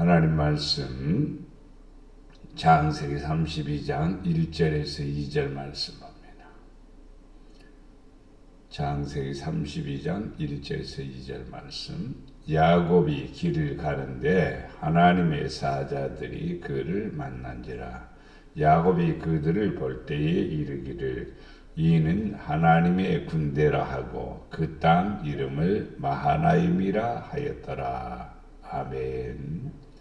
하나님 말씀 창세기 32장 1절에서 2절 말씀입니다. 창세기 32장 1절에서 2절 말씀. 야곱이 길을 가는데 하나님의 사자들이 그를 만난지라. 야곱이 그들을 볼 때에 이르기를 이는 하나님의 군대라 하고 그 땅 이름을 마하나임이라 하였더라. 아멘.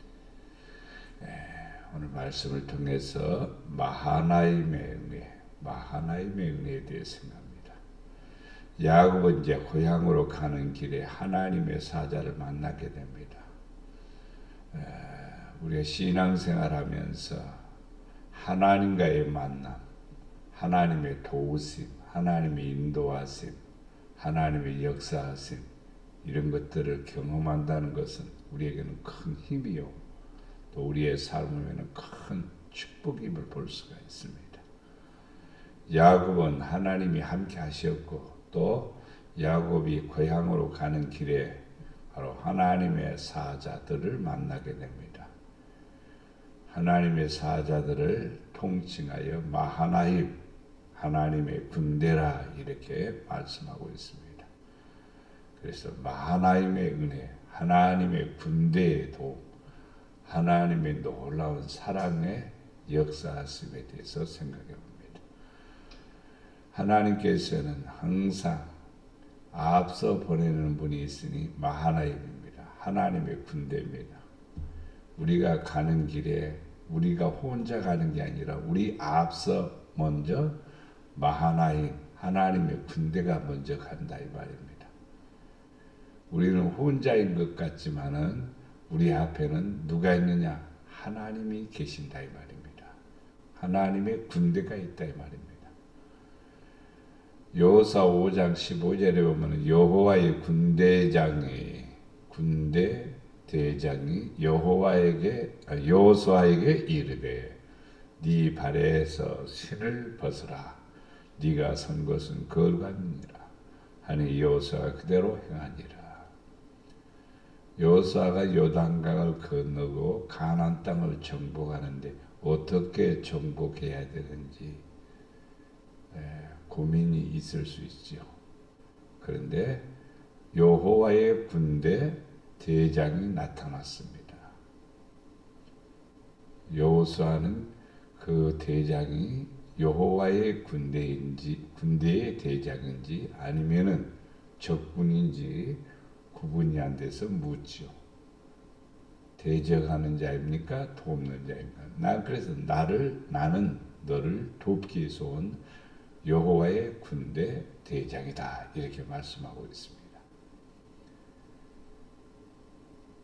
오늘 말씀을 통해서 마하나임의 은혜에 대해 생각합니다. 야곱은 이제 고향으로 가는 길에 하나님의 사자를 만나게 됩니다. 우리가 신앙생활하면서 하나님과의 만남, 하나님의 도우심, 하나님의 인도하심, 하나님의 역사하심, 이런 것들을 경험한다는 것은 우리에게는 큰 힘이요, 또 우리의 삶에는 큰 축복임을 볼 수가 있습니다. 야곱은 하나님이 함께 하셨고, 또 야곱이 고향으로 가는 길에 바로 하나님의 사자들을 만나게 됩니다. 하나님의 사자들을 통칭하여 마하나임, 하나님의 군대라 이렇게 말씀하고 있습니다. 그래서 마하나임의 은혜, 하나님의 군대의 도움, 하나님의 놀라운 사랑의 역사하심에 대해서 생각해 봅니다. 하나님께서는 항상 앞서 보내는 분이 있으니 마하나임입니다. 하나님의 군대입니다. 우리가 가는 길에 우리가 혼자 가는 게 아니라 우리 앞서 먼저 마하나임, 하나님의 군대가 먼저 간다 이 말입니다. 우리는 혼자인 것 같지만은 우리 앞에는 누가 있느냐? 하나님이 계신다 이 말입니다. 하나님의 군대가 있다 이 말입니다. 여호수아 5장 15절에 보면 여호와의 군대대장이 여호수아에게 이르되 네 발에서 신을 벗으라. 네가 선 것은 거룩함이니라 하니 여호수아가 그대로 행하니라. 여호수아가 요단강을 건너고 가나안 땅을 정복하는데 어떻게 정복해야 되는지 고민이 있을 수 있죠. 그런데 여호와의 군대 대장이 나타났습니다. 여호수아는 그 대장이 여호와의 군대의 대장인지 아니면은 적군인지 구분이 안 돼서 묻죠. 대적하는 자입니까? 돕는 자입니까? 그래서 나는 너를 돕기 위해서 온 여호와의 군대 대장이다 이렇게 말씀하고 있습니다.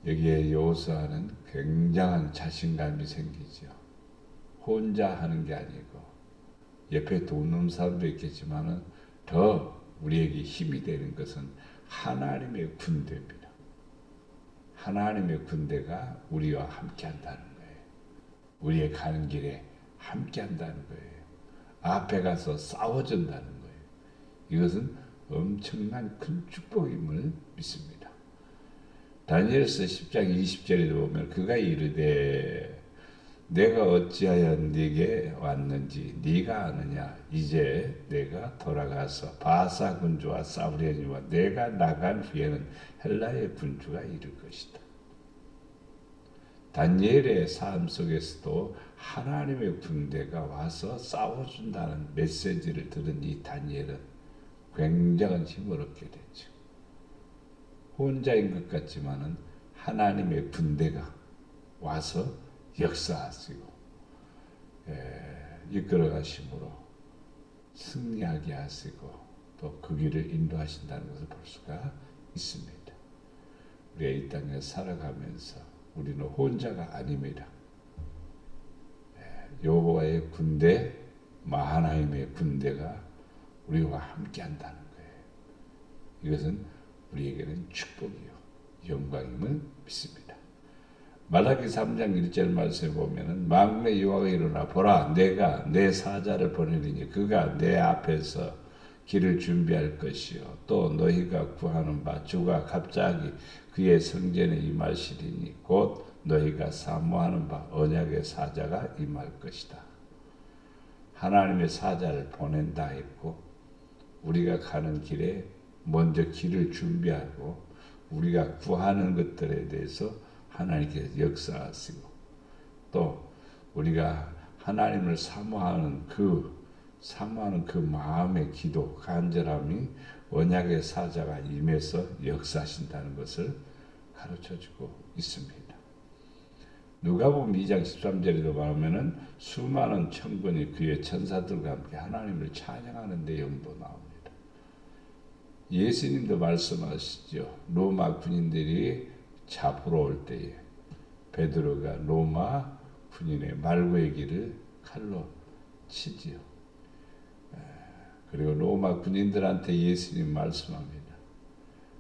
여기에 여호수아는 굉장한 자신감이 생기죠. 혼자 하는 게 아니고 옆에 돕는 사람도 있겠지만은 더 우리에게 힘이 되는 것은 하나님의 군대입니다. 하나님의 군대가 우리와 함께 한다는 거예요. 우리의 가는 길에 함께 한다는 거예요. 앞에 가서 싸워준다는 거예요. 이것은 엄청난 큰 축복임을 믿습니다. 다니엘서 10장 20절에 보면 그가 이르되 내가 어찌하여 네게 왔는지 네가 아느냐. 이제 내가 돌아가서 바사 군주와 싸우려니와 내가 나간 후에는 헬라의 군주가 이를 것이다. 다니엘의 삶 속에서도 하나님의 군대가 와서 싸워준다는 메시지를 들은 이 다니엘은 굉장한 힘을 얻게 되죠. 혼자인 것 같지만은 하나님의 군대가 와서 역사하시고 이끌어 가심으로 승리하게 하시고 또 그 길을 인도하신다는 것을 볼 수가 있습니다. 우리가 이 땅에 살아가면서 우리는 혼자가 아닙니다. 여호와의 군대, 마하나임의 군대가 우리와 함께 한다는 거예요. 이것은 우리에게는 축복이요, 영광임을 믿습니다. 말라기 3장 1절 말씀에 보면은 만군의 여호와가 일어나 보라 내가 내 사자를 보내리니 그가 내 앞에서 길을 준비할 것이요 또 너희가 구하는 바 주가 갑자기 그의 성전에 임하시리니 곧 너희가 사모하는 바 언약의 사자가 임할 것이다. 하나님의 사자를 보낸다 했고 우리가 가는 길에 먼저 길을 준비하고 우리가 구하는 것들에 대해서 하나님께서 역사하시고 또 우리가 하나님을 사모하는 그 마음의 기도, 간절함이 언약의 사자가 임해서 역사하신다는 것을 가르쳐주고 있습니다. 누가복음 2장 13절에도 보면은 수많은 천군이 그의 천사들과 함께 하나님을 찬양하는 내용도 나옵니다. 예수님도 말씀하시죠. 로마 군인들이 잡으러 올 때에 베드로가 로마 군인의 말고의 길을 칼로 치지요. 그리고 로마 군인들한테 예수님 말씀합니다.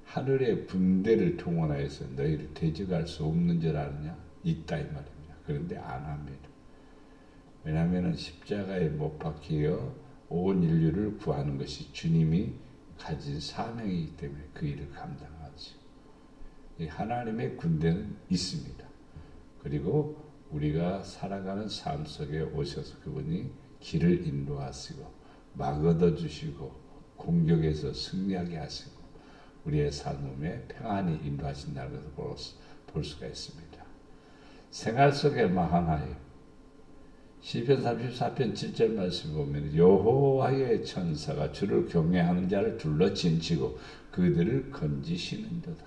하늘의 군대를 동원하여서 너희를 대적할 수 없는 줄 아느냐? 있다 이 말입니다. 그런데 안 합니다. 왜냐하면 십자가에 못 박혀 온 인류를 구하는 것이 주님이 가진 사명이기 때문에 그 일을 감당하죠. 하나님의 군대는 있습니다. 그리고 우리가 살아가는 삶 속에 오셔서 그분이 길을 인도하시고 막 얻어주시고 공격에서 승리하게 하시고 우리의 삶에 평안히 인도하신다는 것을 볼 수가 있습니다. 생활 속의 하나님 시편 34편 7절 말씀 보면 여호와의 천사가 주를 경외하는 자를 둘러 진치고 그들을 건지시는도다.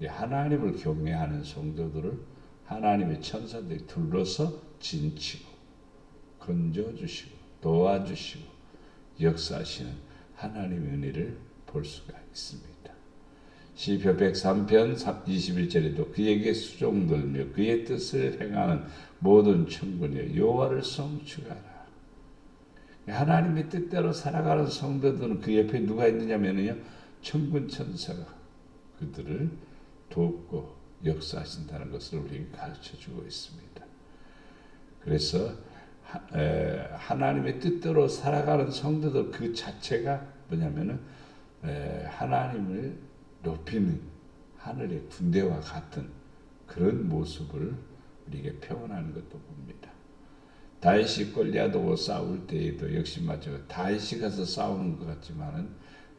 하나님을 경외하는 성도들을 하나님의 천사들이 둘러서 진치고 건져주시고 도와주시고 역사하시는 하나님의 은혜를 볼 수가 있습니다. 시편 103편 21절에도 그에게 수종들며 그의 뜻을 행하는 모든 천군이여 여호와를 송축하라. 하나님의 뜻대로 살아가는 성도들은 그 옆에 누가 있느냐면요 천군 천사가 그들을 돕고 역사하신다는 것을 우리에게 가르쳐주고 있습니다. 그래서 하나님의 뜻대로 살아가는 성도들 그 자체가 뭐냐면은 하나님을 높이는 하늘의 군대와 같은 그런 모습을 우리에게 표현하는 것도 봅니다. 다윗이 골리앗하고 싸울 때에도 역시 마찬가지로 다윗이 가서 싸우는 것 같지만은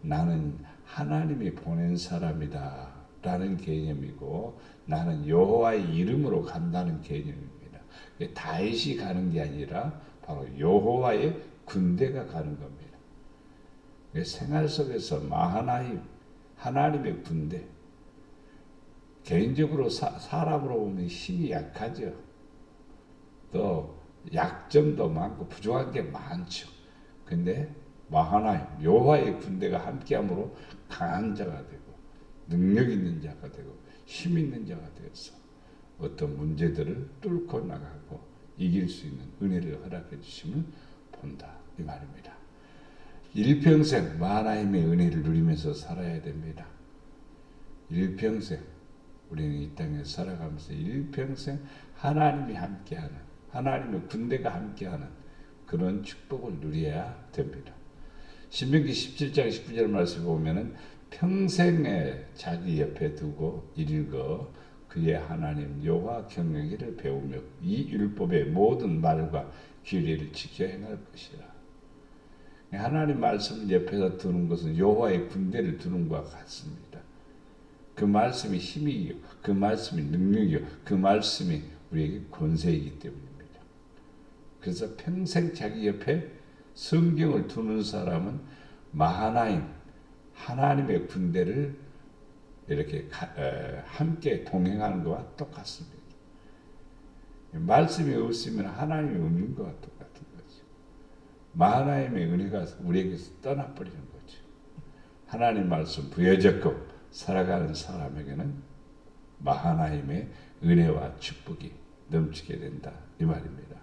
나는 하나님이 보낸 사람이다 라는 개념이고 나는 여호와의 이름으로 간다는 개념입니다. 다윗이 가는 게 아니라 바로 여호와의 군대가 가는 겁니다. 생활 속에서 마하나임 하나님의 군대 개인적으로 사람으로 보면 힘이 약하죠. 또 약점도 많고 부족한 게 많죠. 근데 마하나임 여호와의 군대가 함께함으로 강한 자가 되고 능력 있는 자가 되고 힘 있는 자가 되어서 어떤 문제들을 뚫고 나가고 이길 수 있는 은혜를 허락해 주심을 본다 이 말입니다. 일평생 하나님의 은혜를 누리면서 살아야 됩니다. 일평생 우리는 이 땅에 살아가면서 일평생 하나님이 함께하는 하나님의 군대가 함께하는 그런 축복을 누려야 됩니다. 신명기 17장 19절 말씀 보면은 평생에 자기 옆에 두고 읽어 그의 하나님 여호와 경외기를 배우며 이 율법의 모든 말과 규례를 지켜 행할 것이라. 하나님 말씀을 옆에다 두는 것은 여호와의 군대를 두는 것과 같습니다. 그 말씀이 힘이요, 그 말씀이 능력이요, 그 말씀이 우리에게 권세이기 때문입니다. 그래서 평생 자기 옆에 성경을 두는 사람은 마하나임, 하나님의 군대를 이렇게 함께 동행하는 것과 똑같습니다. 말씀이 없으면 하나님이 없는 것과 똑같은 거죠. 마하나임의 은혜가 우리에게서 떠나버리는 거죠. 하나님 말씀 부여잡고 살아가는 사람에게는 마하나임의 은혜와 축복이 넘치게 된다 이 말입니다.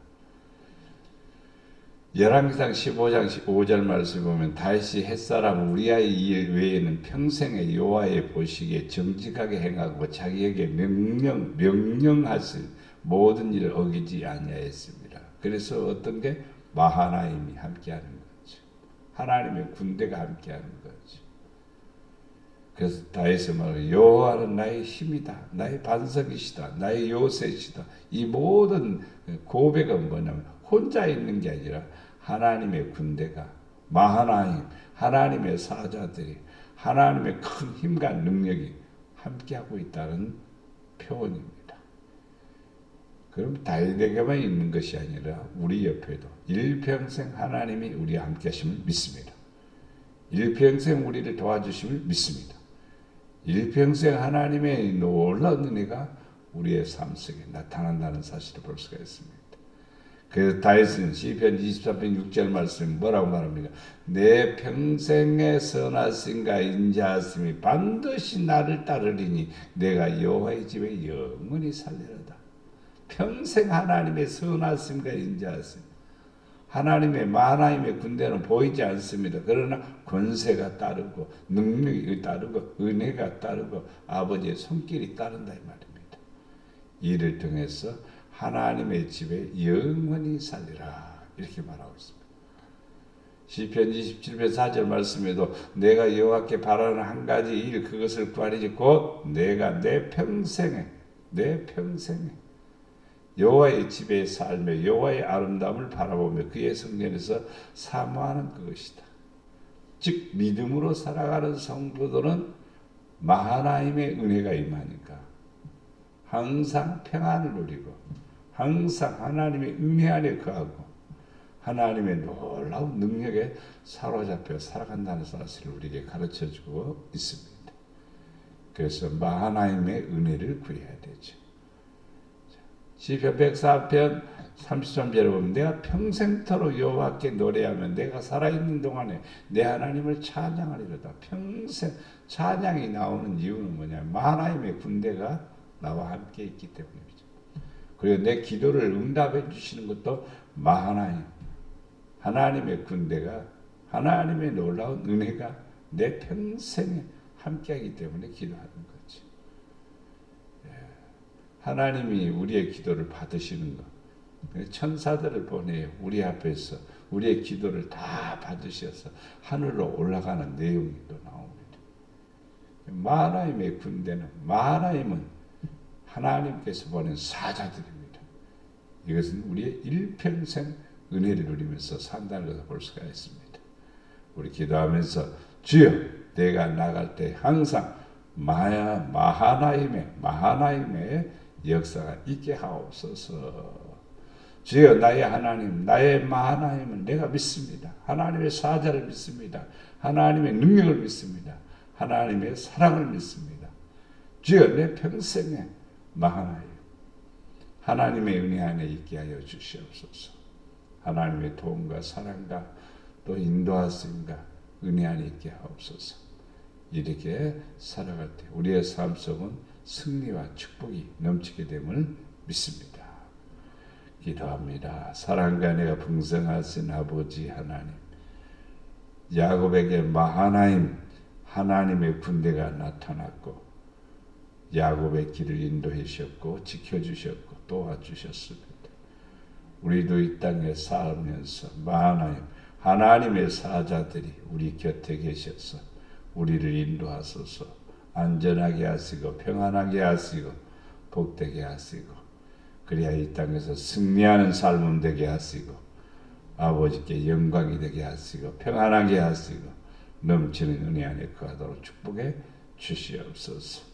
열왕기상 15장 5절 말씀 보면 다윗이 햇사람 우리아의 일 외에는 평생에 여호와의 보시기에 정직하게 행하고 자기에게 명령하신 모든 일을 어기지 아니하였습니다. 그래서 어떤 게 마하나임이 함께하는 거죠. 하나님의 군대가 함께하는 거죠. 그래서 다윗의 말은 여호와는 나의 힘이다, 나의 반석이시다, 나의 요새시다. 이 모든 고백은 뭐냐면 혼자 있는 게 아니라 하나님의 군대가 마하나임, 하나님의 사자들이 하나님의 큰 힘과 능력이 함께하고 있다는 표현입니다. 그럼 다윗에게만 있는 것이 아니라 우리 옆에도 일평생 하나님이 우리와 함께 하심을 믿습니다. 일평생 우리를 도와주심을 믿습니다. 일평생 하나님의 놀라운 은혜가 우리의 삶 속에 나타난다는 사실을 볼 수가 있습니다. 그래서 다윗은 시편 23편 6절 말씀 뭐라고 말합니까? 내 평생의 선하심과 인자하심이 반드시 나를 따르리니 내가 여호와의 집에 영원히 살리로다. 평생 하나님의 선하심과 인자하심, 하나님의 마하나임의 군대는 보이지 않습니다. 그러나 권세가 따르고 능력이 따르고 은혜가 따르고 아버지의 손길이 따른다 이 말입니다. 이를 통해서 하나님의 집에 영원히 살리라 이렇게 말하고 있습니다. 시편 27편 4절 말씀에도 내가 여호와께 바라는 한 가지 일 그것을 구하리니 곧 내가 내 평생에 여호와의 집에 살며 여호와의 아름다움을 바라보며 그의 성전에서 사모하는 그것이다. 즉 믿음으로 살아가는 성도들은 마하나임의 은혜가 임하니까 항상 평안을 누리고 항상 하나님의 은혜 안에 거하고 하나님의 놀라운 능력에 사로잡혀 살아간다는 사실을 우리에게 가르쳐주고 있습니다. 그래서 마하나임의 은혜를 구해야 되죠. 시편 104편 33절에 보면 내가 평생토록 여호와께 노래하며 내가 살아있는 동안에 내 하나님을 찬양하리로다. 평생 찬양이 나오는 이유는 뭐냐면 하나님의 군대가 나와 함께 있기 때문이죠. 그리고 내 기도를 응답해 주시는 것도 마하나임, 하나님의 군대가 하나님의 놀라운 은혜가 내 평생에 함께하기 때문에 기도하는 거죠. 하나님이 우리의 기도를 받으시는 것, 천사들을 보내요. 우리 앞에서 우리의 기도를 다 받으셔서 하늘로 올라가는 내용이 또 나옵니다. 마하나임의 군대는 마하나임은 하나님께서 보낸 사자들입니다. 이것은 우리의 일평생 은혜를 누리면서 산다는 것을 볼 수가 있습니다. 우리 기도하면서 주여 내가 나갈 때 항상 마하나임의 역사가 있게 하옵소서. 주여 나의 하나님, 나의 마하나임을 내가 믿습니다. 하나님의 사자를 믿습니다. 하나님의 능력을 믿습니다. 하나님의 사랑을 믿습니다. 주여 내 평생에 마하나임, 하나님의 은혜 안에 있게 하여 주시옵소서. 하나님의 도움과 사랑과 또 인도하심과 은혜 안에 있게 하옵소서. 이렇게 살아갈 때 우리의 삶 속은 승리와 축복이 넘치게 됨을 믿습니다. 기도합니다. 사랑과 은혜가 풍성하신 아버지 하나님, 야곱에게 마하나임 하나님의 군대가 나타났고 야곱의 길을 인도해 주셨고 지켜주셨고 도와주셨습니다. 우리도 이 땅에 살면서 마하나임 하나님의 사자들이 우리 곁에 계셔서 우리를 인도하소서. 안전하게 하시고 평안하게 하시고 복되게 하시고 그래야 이 땅에서 승리하는 삶은 되게 하시고 아버지께 영광이 되게 하시고 평안하게 하시고 넘치는 은혜 안에 거하도록 축복해 주시옵소서.